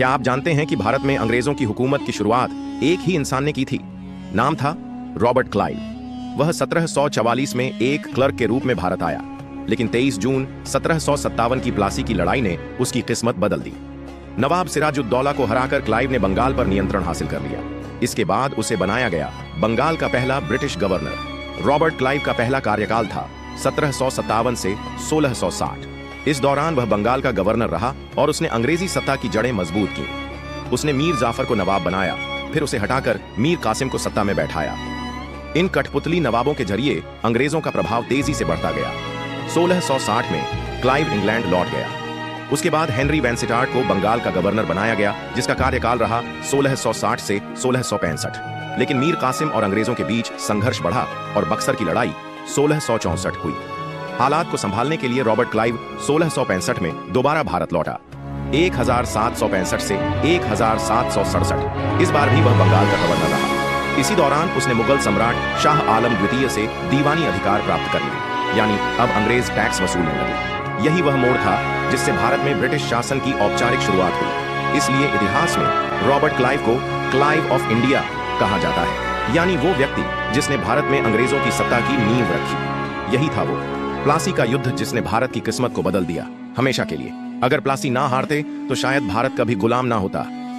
क्या आप जानते हैं कि भारत में अंग्रेजों की हुकूमत की शुरुआत एक ही इंसान ने की थी? नाम था रॉबर्ट क्लाइव। वह 1744 में एक क्लर्क के रूप में भारत आया, लेकिन 23 जून 1757 की प्लासी की लड़ाई ने उसकी किस्मत बदल दी। नवाब सिराजुद्दौला को हराकर क्लाइव ने बंगाल पर नियंत्रण हासिल कर लिया। इसके बाद उसे बनाया गया बंगाल का पहला ब्रिटिश गवर्नर। रॉबर्ट क्लाइव का पहला कार्यकाल था 1757 से 1660। इस दौरान वह बंगाल का गवर्नर रहा और उसने अंग्रेजी सत्ता की जड़ें मजबूत की। उसने मीर जाफर को नवाब बनाया, फिर उसे हटाकर मीर कासिम को सत्ता में बैठाया। इन कठपुतली नवाबों के जरिए अंग्रेजों का प्रभाव तेजी से बढ़ता गया। 1660 में क्लाइव इंग्लैंड लौट गया। उसके बाद हेनरी वेंसिटार्ट को बंगाल का गवर्नर बनाया गया, जिसका कार्यकाल रहा 1660 से 1665। लेकिन मीर कासिम और अंग्रेजों के बीच संघर्ष बढ़ा और बक्सर की लड़ाई 1664 हुई। हालात को संभालने के लिए रॉबर्ट क्लाइव 1665 में दोबारा भारत लौटा। 1765 से 1767 इस बार भी वह बंगाल का गवर्नर रहा। इसी दौरान उसने मुगल सम्राट शाह आलम द्वितीय से दीवानी अधिकार प्राप्त कर लिए, यानी अब अंग्रेज टैक्स वसूलने लगे। यही वह मोड़ था जिससे भारत में ब्रिटिश शासन की औपचारिक शुरुआत हुई। इसलिए इतिहास में रॉबर्ट क्लाइव को क्लाइव ऑफ इंडिया कहा जाता है, यानी वो व्यक्ति जिसने भारत में अंग्रेजों की सत्ता की नींव रखी। यही था वो प्लासी का युद्ध जिसने भारत की किस्मत को बदल दिया, हमेशा के लिए। अगर प्लासी ना हारते तो शायद भारत कभी गुलाम ना होता।